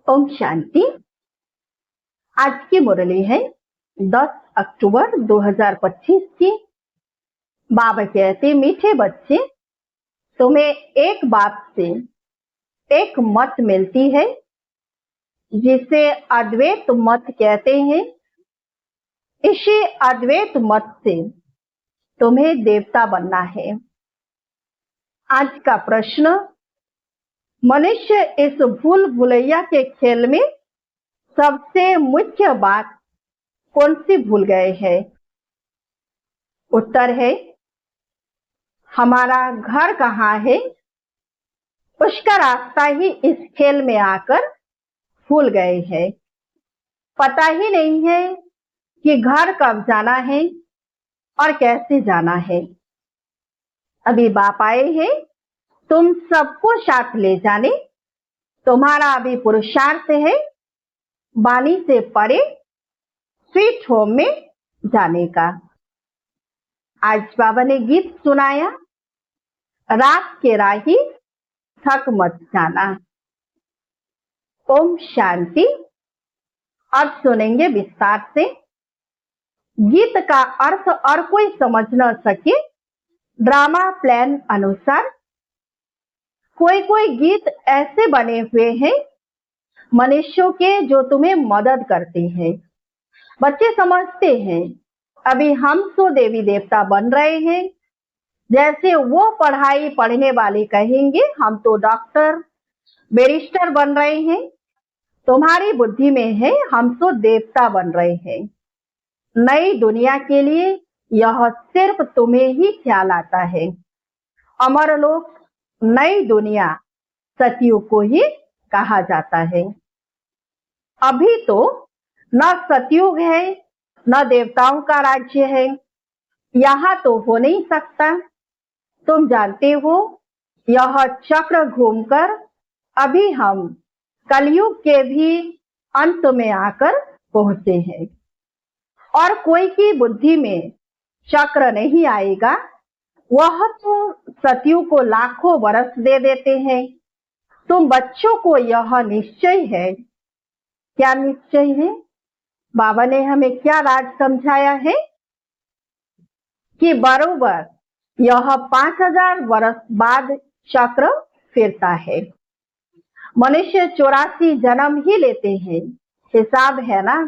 ओम शांति। आज की मुरली है 10 अक्टूबर 2025 की। बाबा कहते, मीठे बच्चे, तुम्हें एक बात से एक मत मिलती है जिसे अद्वैत मत कहते हैं। इसी अद्वैत मत से तुम्हें देवता बनना है। आज का प्रश्न, मनुष्य इस भूल भुलैया के खेल में सबसे मुख्य बात कौन सी भूल गए हैं? उत्तर है, हमारा घर कहाँ है। उसका रास्ता ही इस खेल में आकर भूल गए हैं। पता ही नहीं है कि घर कब जाना है और कैसे जाना है। अभी बाप आए हैं तुम सबको साथ ले जाने। तुम्हारा अभी पुरुषार्थ है वाणी से परे स्वीट होम में जाने का। आज बाबा ने गीत सुनाया, रात के राही थक मत जाना। ओम शांति। अब सुनेंगे विस्तार से। गीत का अर्थ और कोई समझ न सके, ड्रामा प्लान अनुसार कोई कोई गीत ऐसे बने हुए हैं मनुष्यों के जो तुम्हें मदद करते हैं। बच्चे समझते हैं अभी हम तो देवी देवता बन रहे हैं। जैसे वो पढ़ाई पढ़ने वाले कहेंगे हम तो डॉक्टर बैरिस्टर बन रहे हैं। तुम्हारी बुद्धि में है हम तो देवता बन रहे हैं। नई दुनिया के लिए यह सिर्फ तुम्हें ही ख्याल आता है। अमर लोक नई दुनिया सतयुग को ही कहा जाता है। अभी तो न सतयुग है न देवताओं का राज्य है। यहाँ तो हो नहीं सकता। तुम जानते हो यह चक्र घूमकर अभी हम कलयुग के भी अंत में आकर पहुंचे हैं। और कोई की बुद्धि में चक्र नहीं आएगा, वह तो सतयुग को लाखों वर्ष दे देते हैं। तुम बच्चों को यह निश्चय है। क्या निश्चय है? बाबा ने हमें क्या राज समझाया है कि बरोबर यह 5000 वर्ष बाद चक्र फिरता है। मनुष्य 84 जन्म ही लेते हैं, हिसाब है ना।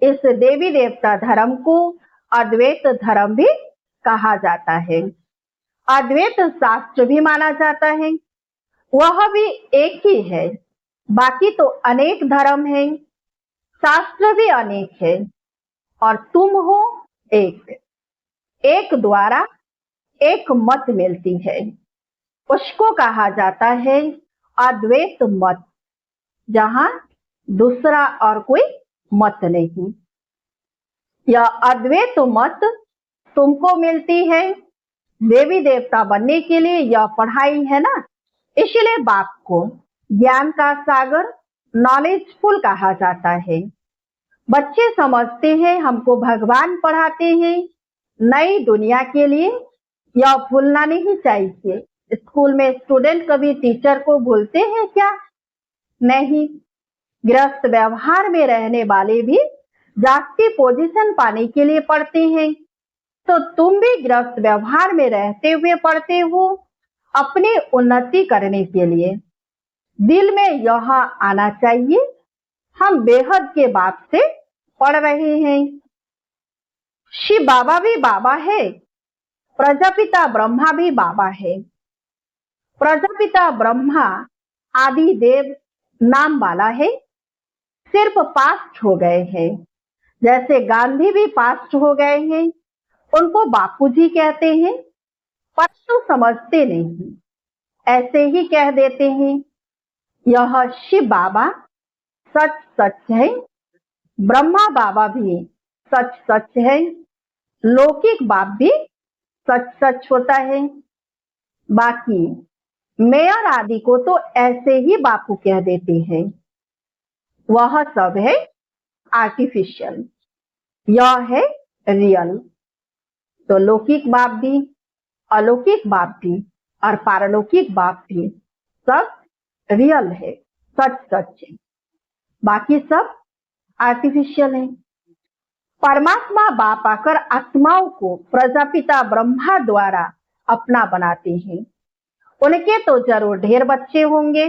इस देवी देवता धर्म को अद्वैत धर्म भी कहा जाता है। अद्वैत शास्त्र भी माना जाता है। वह भी एक ही है। बाकी तो अनेक धर्म है, शास्त्र भी अनेक है और तुम हो एक। एक द्वारा एक मत मिलती है, उसको कहा जाता है अद्वैत मत, जहां दूसरा और कोई मत नहीं। यह अद्वैत मत तुमको मिलती है देवी देवता बनने के लिए। यह पढ़ाई है ना, इसलिए बाप को ज्ञान का सागर नॉलेजफुल कहा जाता है। बच्चे समझते हैं हमको भगवान पढ़ाते हैं नई दुनिया के लिए। यह भूलना नहीं चाहिए। स्कूल में स्टूडेंट कभी टीचर को भूलते हैं क्या? नहीं। गृहस्थ व्यवहार में रहने वाले भी जाति पोजीशन पाने के लिए पढ़ते हैं। तो तुम भी गृहस्थ व्यवहार में रहते हुए पढ़ते हो अपनी उन्नति करने के लिए। दिल में यह आना चाहिए हम बेहद के बाप से पढ़ रहे हैं। शिव बाबा भी बाबा है, प्रजापिता ब्रह्मा भी बाबा है। प्रजापिता ब्रह्मा आदि देव नाम वाला है, सिर्फ पास्ट हो गए हैं। जैसे गांधी भी पास्ट हो गए हैं, उनको बापूजी कहते हैं, पर तो समझते नहीं, ऐसे ही कह देते हैं। यह शिव बाबा सच सच है, ब्रह्मा बाबा भी सच सच है, लौकिक बाप भी सच सच होता है। बाकी मेयर आदि को तो ऐसे ही बापू कह देते हैं। वह सब है आर्टिफिशियल, यह है रियल। तो लौकिक बाप भी, अलौकिक बाप भी और पारलौकिक बाप भी सब रियल है, सच सच है। बाकी सब आर्टिफिशियल है। परमात्मा बाप आकर आत्माओं को प्रजापिता ब्रह्मा द्वारा अपना बनाते हैं। उनके तो जरूर ढेर बच्चे होंगे।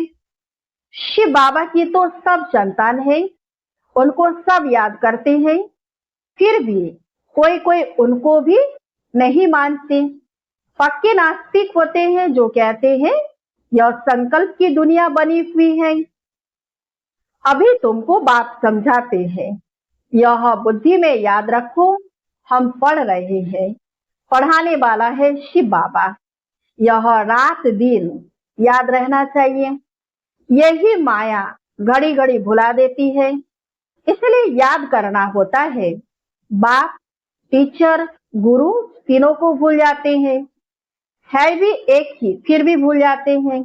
शिव बाबा की तो सब संतान है, उनको सब याद करते हैं। फिर भी कोई कोई उनको भी नहीं मानते। पक्के नास्तिक होते हैं जो कहते हैं यह संकल्प की दुनिया बनी हुई है। अभी तुमको बाप समझाते हैं, यह बुद्धि में याद रखो, हम पढ़ रहे हैं, पढ़ाने वाला है शिव बाबा। यह रात दिन याद रहना चाहिए। यही माया घड़ी घड़ी भुला देती है, इसलिए याद करना होता है। बाप, टीचर, गुरु तीनों को भूल जाते हैं, है भी एक ही फिर भी भूल जाते हैं।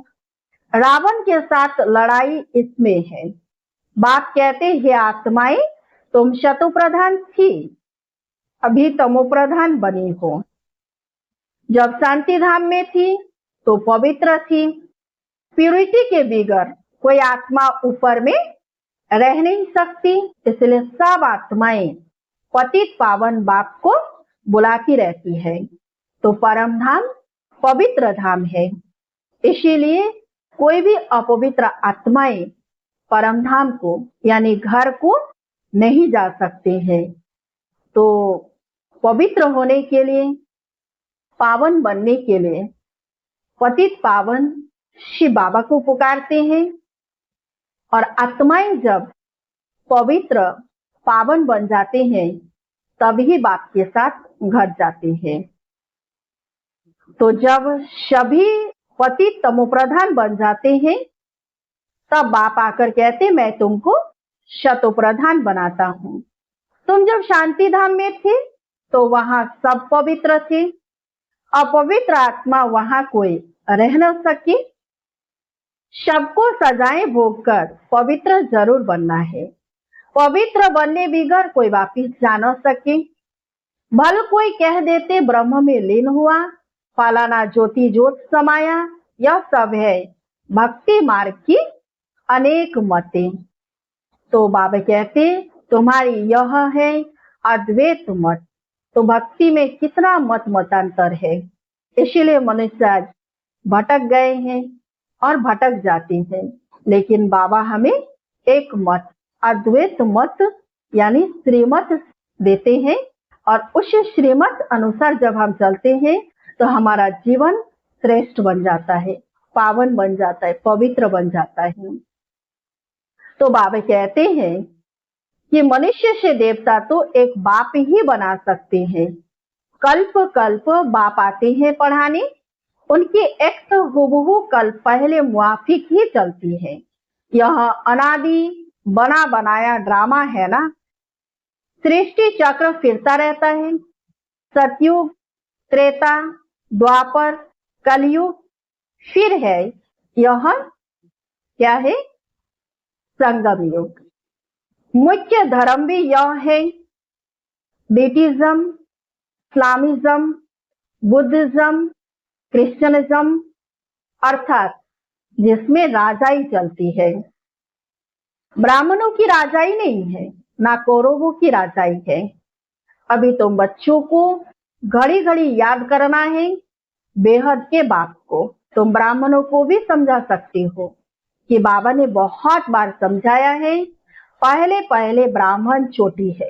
रावण के साथ लड़ाई इसमें है। बाप कहते हैं आत्माएं, तुम शतु प्रधान थी, अभी तमो प्रधान बनी हो। जब शांति धाम में थी तो पवित्र थी। प्यूरिटी के बगैर कोई आत्मा ऊपर में रह नहीं सकती, इसलिए सब आत्माएं पतित पावन बाप को बुलाती रहती है। तो परम धाम पवित्र धाम है, इसीलिए कोई भी अपवित्र आत्माएं परम धाम को यानी घर को नहीं जा सकते हैं। तो पवित्र होने के लिए, पावन बनने के लिए पतित पावन शिव बाबा को पुकारते हैं, और आत्माएं जब पवित्र पावन बन जाते हैं तभी बाप के साथ घर जाते हैं। तो जब सभी पतित तमोप्रधान बन जाते हैं तब बाप आकर कहते मैं तुमको शतोप्रधान बनाता हूं। तुम जब शांति धाम में थे तो वहां सब पवित्र थे, अपवित्र आत्मा वहां कोई रह न सके। सबको सजाएं भोग कर पवित्र जरूर बनना है। पवित्र बनने बगैर कोई वापिस जा न सके। भल कोई कह देते ब्रह्म में लीन हुआ, फलाना ज्योति ज्योत समाया, यह सब है भक्ति मार्ग की अनेक मतें। तो बाबा कहते तुम्हारी यह है अद्वैत मत। तो भक्ति में कितना मत मतांतर है, इसीलिए मनुष्य आज भटक गए हैं और भटक जाते हैं। लेकिन बाबा हमें एक मत, अद्वैत मत यानी श्रीमत देते हैं, और उस श्रीमत अनुसार जब हम चलते हैं तो हमारा जीवन श्रेष्ठ बन जाता है, पावन बन जाता है, पवित्र बन जाता है। तो बाबा कहते हैं कि मनुष्य से देवता तो एक बाप ही बना सकते हैं। कल्प कल्प बाप आते हैं पढ़ाने, उनकी एक्ट हुबहू कल्प पहले मुआफिक ही चलती है। यह अनादि बना बनाया ड्रामा है ना। सृष्टि चक्र फिरता रहता है। सतयुग, त्रेता, द्वापर, कलयुग, फिर है यह क्या है, संगम युग। मुख्य धर्म भी यह है, बुद्धिज्म, इस्लामिज्म, बुद्धिज्म, क्रिश्चियनिज्म, अर्थात जिसमें राजाई चलती है। ब्राह्मणों की राजाई नहीं है, ना कौरवों की राजाई है। अभी तुम बच्चों को घड़ी घड़ी याद करना है बेहद के बाप को। तुम ब्राह्मणों को भी समझा सकते हो कि बाबा ने बहुत बार समझाया है, पहले पहले ब्राह्मण चोटी है,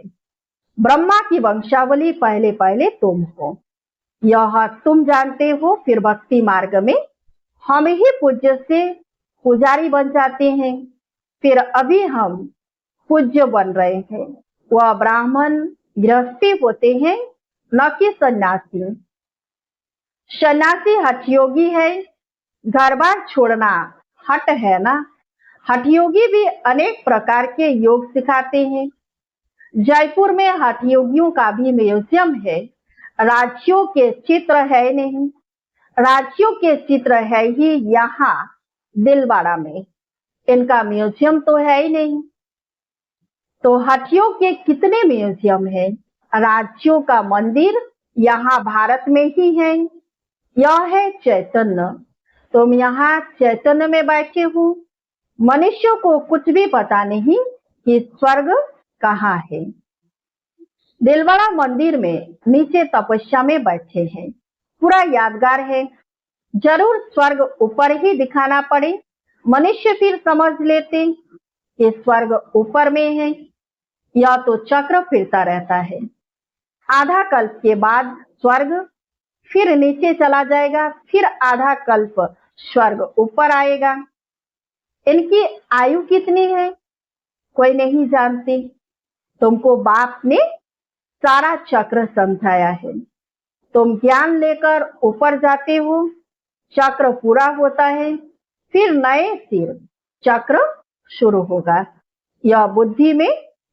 ब्रह्मा की वंशावली पहले पहले तुम हो, यह तुम जानते हो। फिर भक्ति मार्ग में हम ही पूज्य से पुजारी बन जाते हैं। फिर अभी हम पूज्य बन रहे हैं, वह ब्राह्मण गृहस्थी होते हैं, न कि सन्यासी। सन्यासी हठयोगी है, घर बार छोड़ना हट है ना। हठयोगी भी अनेक प्रकार के योग सिखाते हैं। जयपुर में हठयोगियों का भी म्यूजियम है। राज्यों के चित्र है नहीं, राज्यों के चित्र है ही यहाँ दिलवाड़ा में, इनका म्यूजियम तो है ही नहीं। तो हठियों के कितने म्यूजियम है, राज्यों का मंदिर यहाँ भारत में ही है। यह है चैतन्य। तुम यहाँ चैतन्य में बैठे हो। मनुष्यों को कुछ भी पता नहीं कि स्वर्ग कहाँ है। दिलवाड़ा मंदिर में नीचे तपस्या में बैठे हैं, पूरा यादगार है। जरूर स्वर्ग ऊपर ही दिखाना पड़े, मनुष्य फिर समझ लेते कि स्वर्ग ऊपर में है। यह तो चक्र फिरता रहता है। आधा कल्प के बाद स्वर्ग फिर नीचे चला जाएगा, फिर आधा कल्प स्वर्ग ऊपर आएगा। इनकी आयु कितनी है कोई नहीं जानती। तुमको बाप ने सारा चक्र समझाया है। तुम ज्ञान लेकर ऊपर जाते हो, चक्र पूरा होता है, फिर नए सिर चक्र शुरू होगा। यह बुद्धि में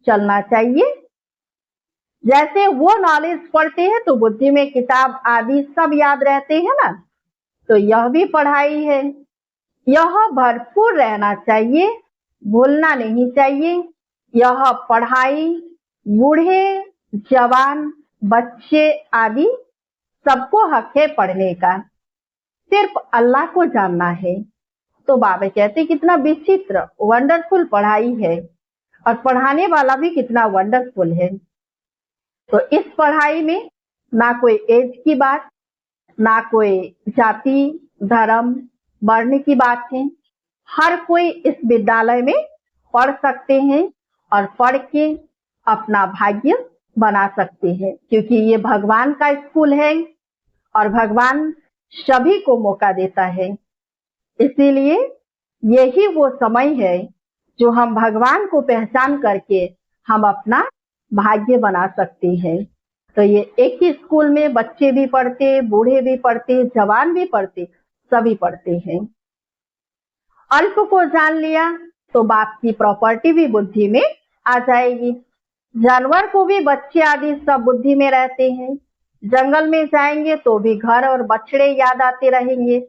चलना चाहिए। जैसे वो नॉलेज पढ़ते हैं तो बुद्धि में किताब आदि सब याद रहते हैं ना, तो यह भी पढ़ाई है। यह भरपूर रहना चाहिए, भूलना नहीं चाहिए। यह पढ़ाई बूढ़े जवान बच्चे आदि सबको हक है पढ़ने का, सिर्फ अल्लाह को जानना है। तो बाबा कहते कितना विचित्र वंडरफुल पढ़ाई है, और पढ़ाने वाला भी कितना वंडरफुल है। तो इस पढ़ाई में ना कोई एज की बात, ना कोई जाति धर्म वर्ण की बात है। हर कोई इस विद्यालय में पढ़ सकते हैं और पढ़ के अपना भाग्य बना सकते हैं, क्योंकि ये भगवान का स्कूल है और भगवान सभी को मौका देता है। इसीलिए यही वो समय है जो हम भगवान को पहचान करके हम अपना भाग्य बना सकते हैं। तो ये एक ही स्कूल में बच्चे भी पढ़ते, बूढ़े भी पढ़ते, जवान भी पढ़ते, सभी पढ़ते हैं। अल्प को जान लिया तो बाप की प्रॉपर्टी भी बुद्धि में आ जाएगी। जानवर को भी बच्चे आदि सब बुद्धि में रहते हैं। जंगल में जाएंगे तो भी घर और बछड़े याद आते रहेंगे,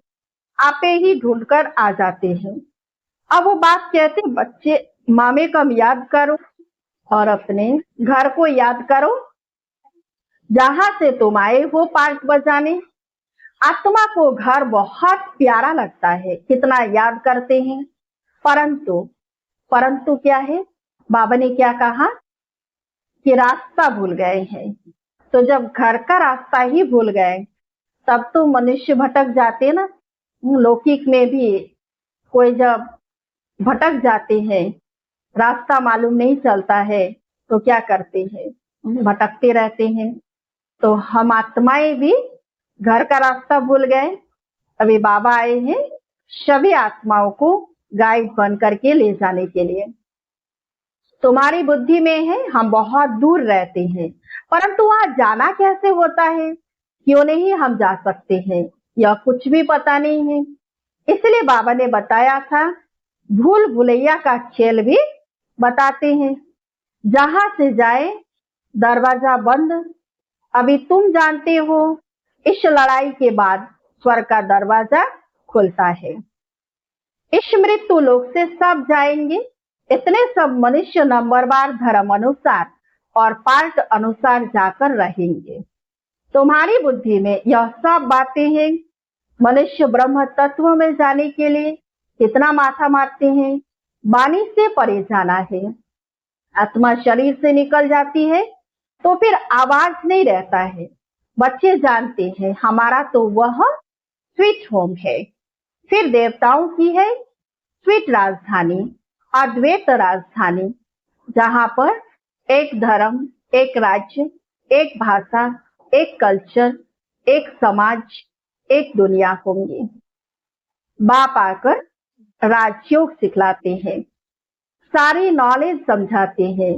आपे ही ढूंढकर आ जाते हैं। अब वो बात कहते बच्चे मामे कम याद करो और अपने घर को याद करो जहां से तुम आए हो पार्ट बजाने। आत्मा को घर बहुत प्यारा लगता है, कितना याद करते हैं, परंतु क्या है, बाबा ने क्या कहा कि रास्ता भूल गए हैं। तो जब घर का रास्ता ही भूल गए तब तो मनुष्य भटक जाते ना। लौकिक में भी कोई जब भटक जाते हैं, रास्ता मालूम नहीं चलता है, तो क्या करते हैं, भटकते रहते हैं। तो हम आत्माएं भी घर का रास्ता भूल गए। अभी बाबा आए हैं सभी आत्माओं को गाइड बन करके ले जाने के लिए। तुम्हारी बुद्धि में है हम बहुत दूर रहते हैं, परंतु वहां जाना कैसे होता है, क्यों नहीं हम जा सकते हैं, यह कुछ भी पता नहीं है। इसलिए बाबा ने बताया था, भूल भुलैया का खेल भी बताते हैं। जहां से जाए दरवाजा बंद। अभी तुम जानते हो इस लड़ाई के बाद स्वर्ग का दरवाजा खुलता है। इस मृत्यु लोक से सब जाएंगे। इतने सब मनुष्य नंबरवार धर्म अनुसार और पार्ट अनुसार जाकर रहेंगे। तुम्हारी बुद्धि में यह सब बातें हैं। मनुष्य ब्रह्म तत्व में जाने के लिए कितना माथा मारते हैं। वाणी से परे जाना है। आत्मा शरीर से निकल जाती है तो फिर आवाज नहीं रहता है। बच्चे जानते हैं हमारा तो वह स्वीट होम है, फिर देवताओं की है स्वीट राजधानी, अद्वैत राजधानी, जहां पर एक धर्म, एक राज्य, एक भाषा, एक कल्चर, एक समाज, एक दुनिया होंगी। बाप आकर राजयोग सिखलाते हैं, सारी नॉलेज समझाते हैं,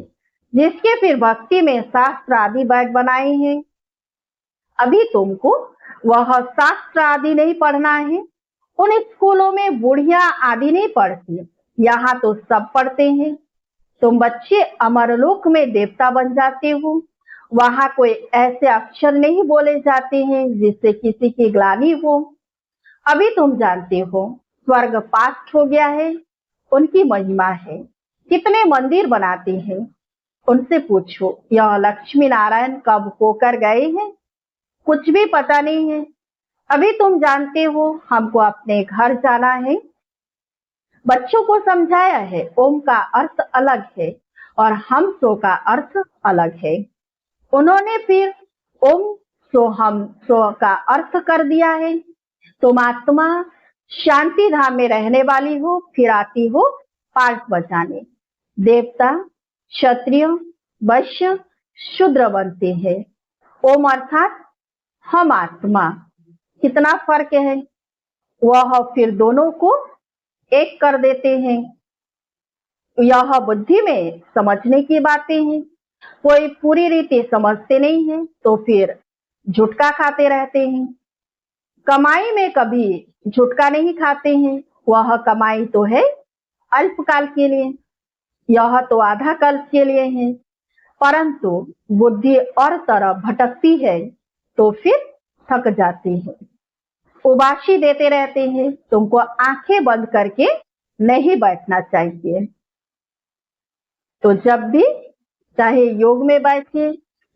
जिसके फिर भक्ति में शास्त्र आदि बैग बनाए हैं। अभी तुमको वह शास्त्र आदि नहीं पढ़ना है। उन स्कूलों में बुढ़िया आदि नहीं पढ़ती, यहाँ तो सब पढ़ते हैं। तुम बच्चे अमरलोक में देवता बन जाते हो। वहां कोई ऐसे अक्षर नहीं बोले जाते हैं जिससे किसी की ग्लानि हो। अभी तुम जानते हो स्वर्ग पास्ट हो गया है, उनकी महिमा है। कितने मंदिर बनाते हैं, उनसे पूछो यह लक्ष्मी नारायण कब होकर गए हैं, कुछ भी पता नहीं है। अभी तुम जानते हो हमको अपने घर जाना है। बच्चों को समझाया है ओम का अर्थ अलग है और हम सो का अर्थ अलग है। उन्होंने फिर ओम सो हम सो का अर्थ कर दिया है। तुम आत्मा शांति धाम में रहने वाली हो, फिर आती हो पार्ट बजाने। देवता, क्षत्रिय, वैश्य, शूद्र बनते हैं। ओम अर्थात हम आत्मा। कितना फर्क है। वह फिर दोनों को एक कर देते हैं। यह बुद्धि में समझने की बातें हैं। कोई पूरी रीति समझते नहीं है तो फिर झुटका खाते रहते हैं। कमाई में कभी झुटका नहीं खाते हैं। वह कमाई तो है अल्पकाल के लिए, यह तो आधा काल के लिए है। परंतु बुद्धि और तरफ भटकती है तो फिर थक जाती है। उबासी देते रहते हैं। तुमको आंखें बंद करके नहीं बैठना चाहिए। तो जब भी चाहे योग में बैठे,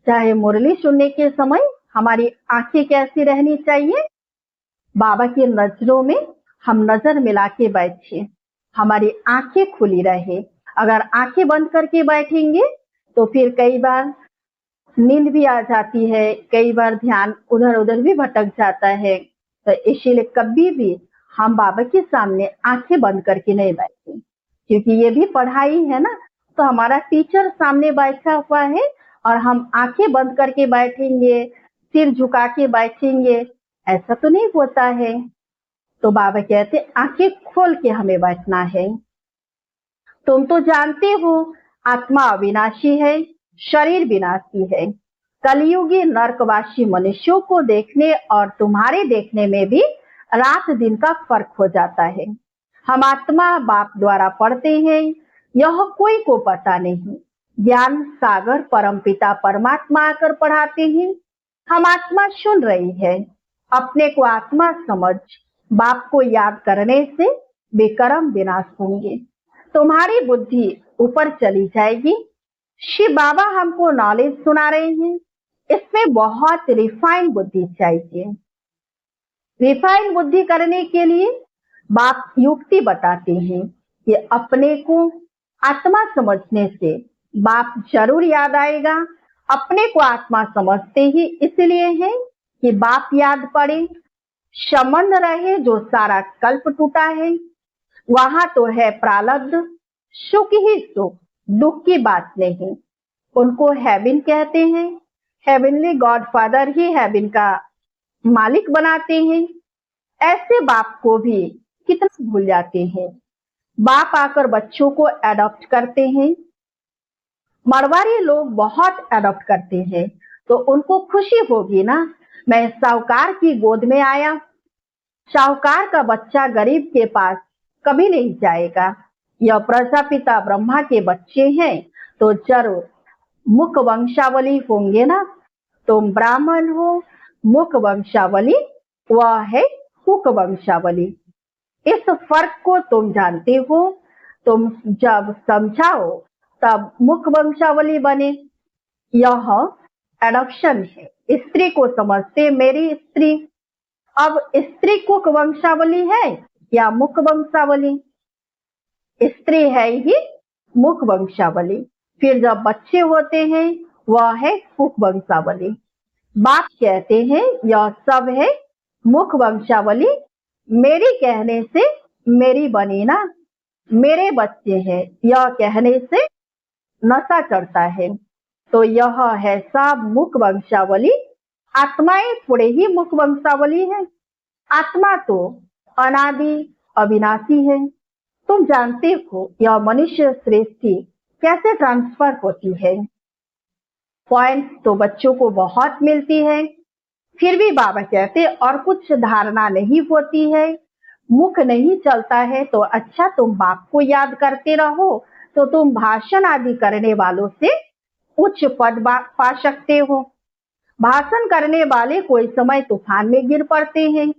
चाहे मुरली सुनने के समय हमारी आंखें कैसी रहनी चाहिए? बाबा की नजरों में हम नजर मिला के बैठे, हमारी आंखें खुली रहे। अगर आंखें बंद करके बैठेंगे तो फिर कई बार नींद भी आ जाती है, कई बार ध्यान उधर उधर भी भटक जाता है। तो इसीलिए कभी भी हम बाबा के सामने आंखें बंद करके नहीं बैठे, क्योंकि ये भी पढ़ाई है ना। तो हमारा टीचर सामने बैठा हुआ है और हम आंखें बंद करके बैठेंगे, सिर झुका के बैठेंगे, ऐसा तो नहीं होता है। तो बाबा कहते आंखें खोल के हमें बैठना है। तुम तो जानते हो आत्मा अविनाशी है, शरीर विनाशी है। कलयुगी नरकवासी मनुष्यों को देखने और तुम्हारे देखने में भी रात दिन का फर्क हो जाता है। हम आत्मा बाप द्वारा पढ़ते हैं, यह कोई को पता नहीं। ज्ञान सागर परमपिता परमात्मा आकर पढ़ाते हैं। हम आत्मा सुन रही है। अपने को आत्मा समझ बाप को याद करने से बेकर्म विनाश होंगे। तुम्हारी बुद्धि ऊपर चली जाएगी। शिव बाबा हमको नॉलेज सुना रहे हैं, इसमें बहुत रिफाइन बुद्धि चाहिए। रिफाइन बुद्धि करने के लिए बाप युक्ति बताते हैं कि अपने को आत्मा समझने से बाप जरूर याद आएगा। अपने को आत्मा समझते ही इसलिए है कि बाप याद पड़े, संबंध रहे। जो सारा कल्प टूटा है वहां तो है प्रारब्ध, सुख ही सुख, दुख की बात नहीं। उनको हेवन कहते हैं। हेवनली गॉड फादर ही हेवन का मालिक बनाते हैं। ऐसे बाप को भी कितना भूल जाते हैं। बाप आकर बच्चों को एडॉप्ट करते हैं। मरवारी लोग बहुत एडॉप्ट करते हैं तो उनको खुशी होगी ना। मैं साहूकार की गोद में आया। साहूकार का बच्चा गरीब के पास कभी नहीं जाएगा। यह प्रजापिता ब्रह्मा के बच्चे हैं तो जरूर मुख वंशावली होंगे ना। तुम ब्राह्मण हो, मुख वंशावली, वह है हुक वंशावली। इस फर्क को तुम जानते हो। तुम जब समझाओ तब मुख वंशावली बने। यह एडॉप्शन है। स्त्री को समझते मेरी स्त्री। अब स्त्री कुक वंशावली है या मुख वंशावली? स्त्री है ही मुख वंशावली। फिर जब बच्चे होते हैं वह है कुक वंशावली। बाप कहते हैं यह सब है मुख वंशावली। मेरी कहने से मेरी बनी ना, मेरे बच्चे हैं, यह कहने से नशा चढ़ता है। तो यह है सब मुख वंशावली। आत्माएं थोड़े ही मुख वंशावली है। आत्मा तो अनादि अविनाशी है। तुम जानते हो यह मनुष्य सृष्टि कैसे ट्रांसफर होती है। पॉइंट तो बच्चों को बहुत मिलती है, फिर भी बाबा कहते और कुछ धारणा नहीं होती है, मुख नहीं चलता है। तो अच्छा तुम बाप को याद करते रहो तो तुम भाषण आदि करने वालों से उच्च पद पा सकते हो। भाषण करने वाले कोई समय तूफान में गिर पड़ते हैं,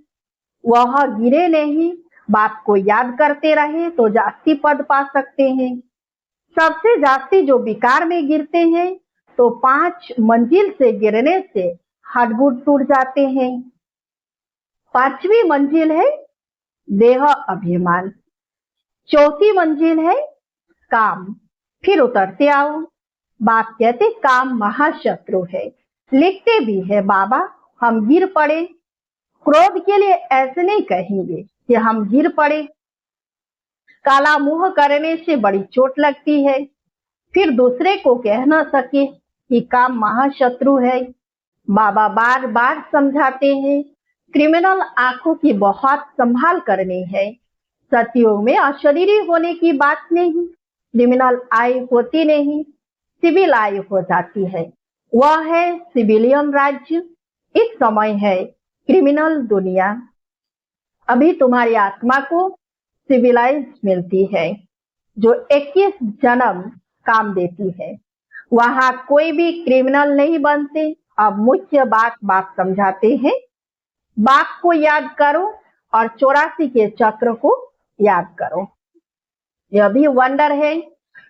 वह गिरे नहीं, बाप को याद करते रहे तो जास्ती पद पा सकते हैं। सबसे जास्ती जो विकार में गिरते हैं तो 5 मंजिल से गिरने से हड्डगुड टूट जाते हैं। 5वीं मंजिल है देह अभिमान, 4थी मंजिल है काम, फिर उतरते आओ। बाप कहते काम महाशत्रु है। लिखते भी है बाबा हम गिर पड़े। क्रोध के लिए ऐसे नहीं कहेंगे कि हम गिर पड़े। काला मुंह करने से बड़ी चोट लगती है। फिर दूसरे को कह न सके कि काम महाशत्रु है। बाबा बार बार समझाते हैं क्रिमिनल आंखों की बहुत संभाल करनी है। सतयुग में अशरीरी होने की बात नहीं। क्रिमिनल आई होती नहीं, सिविल आई हो जाती है। वह है सिविलियन राज्य। इस समय है क्रिमिनल दुनिया। अभी तुम्हारी आत्मा को सिविलाइज मिलती है जो 21 जन्म काम देती है। वहां कोई भी क्रिमिनल नहीं बनते। अब मुख्य बात बाप समझाते हैं। बाप को याद करो और 84 के चक्र को याद करो। यह भी वंडर है।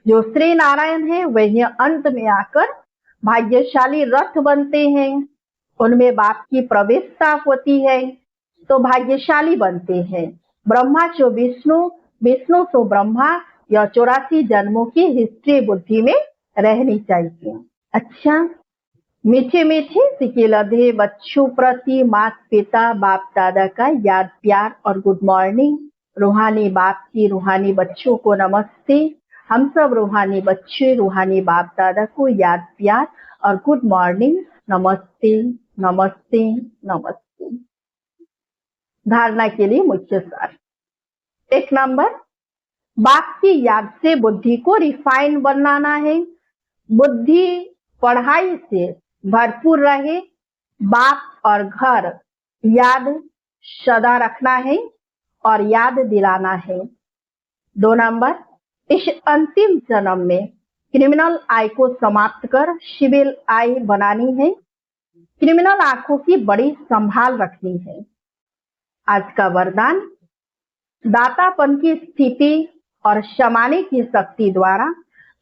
जो श्री नारायण है वही अंत में आकर भाग्यशाली रथ बनते हैं। उनमें बाप की प्रवेशता होती है तो भाग्यशाली बनते हैं। ब्रह्मा सो विष्णु, विष्णु सो ब्रह्मा। यह 84 जन्मों की हिस्ट्री बुद्धि में रहनी चाहिए। अच्छा, मीठे मीठे सिके लधे बच्चों प्रति माता पिता बाप दादा का याद प्यार और गुड मॉर्निंग। रूहानी बाप की रूहानी बच्चों को नमस्ते। हम सब रूहानी बच्चे रूहानी बाप दादा को याद प्यार और गुड मॉर्निंग। नमस्ते नमस्ते नमस्ते। धारणा के लिए मुख्य सार। 1 नंबर, बाप की याद से बुद्धि को रिफाइन बनाना है। बुद्धि पढ़ाई से भरपूर रहे। बाप और घर याद सदा रखना है और याद दिलाना है। 2 नंबर, इस अंतिम जन्म में क्रिमिनल आई को समाप्त कर सिविल आई बनानी है। क्रिमिनल आंखों की बड़ी संभाल रखनी है। आज का वरदान, दातापन की स्थिति और क्षमाने की शक्ति द्वारा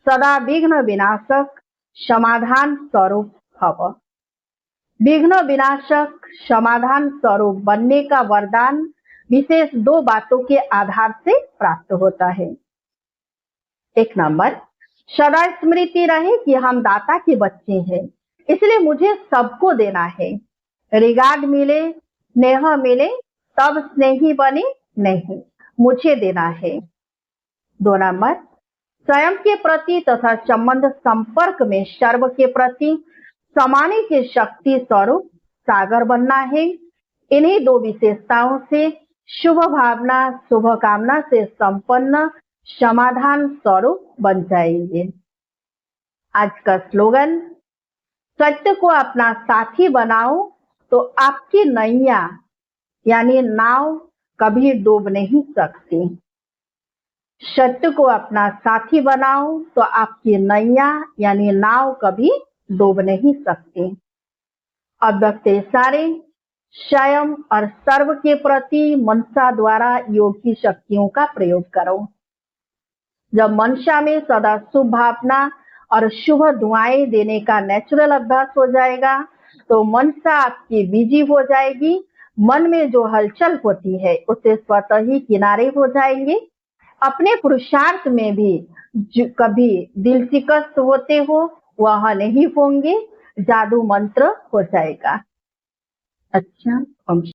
सदा विघ्न विनाशक समाधान स्वरूप भव। विघ्न विनाशक समाधान स्वरूप बनने का वरदान विशेष 2 बातों के आधार से प्राप्त होता है। 1 नंबर, सदा स्मृति रहे कि हम दाता के बच्चे हैं, इसलिए मुझे सबको देना है। रिगार्ड मिले, स्नेह मिले तब स्नेही बने, नहीं मुझे देना है। 2 नंबर, स्वयं के प्रति तथा संबंध संपर्क में सर्व के प्रति समाने के शक्ति स्वरूप सागर बनना है। इन्हीं 2 विशेषताओं से शुभ भावना शुभ कामना से संपन्न समाधान स्वरूप बन जाएंगे। आज का स्लोगन, सत्य को अपना साथी बनाओ तो आपकी नैया यानी नाव कभी डूब नहीं सकती। सत्य को अपना साथी बनाओ तो आपकी नैया यानी नाव कभी डूब नहीं सकती। अव्यक्त इशारे स्वयं और सर्व के प्रति मनसा द्वारा योग की शक्तियों का प्रयोग करो। जब मनसा में सदा शुभ भावना और शुभ दुआएं देने का नेचुरल अभ्यास हो जाएगा तो मनसा आपकी बिजी हो जाएगी। मन में जो हलचल होती है उससे स्वतः ही किनारे हो जाएंगे। अपने पुरुषार्थ में भी कभी दिल शिकस्त होते हो वह नहीं होंगे। जादू मंत्र हो जाएगा। अच्छा, हम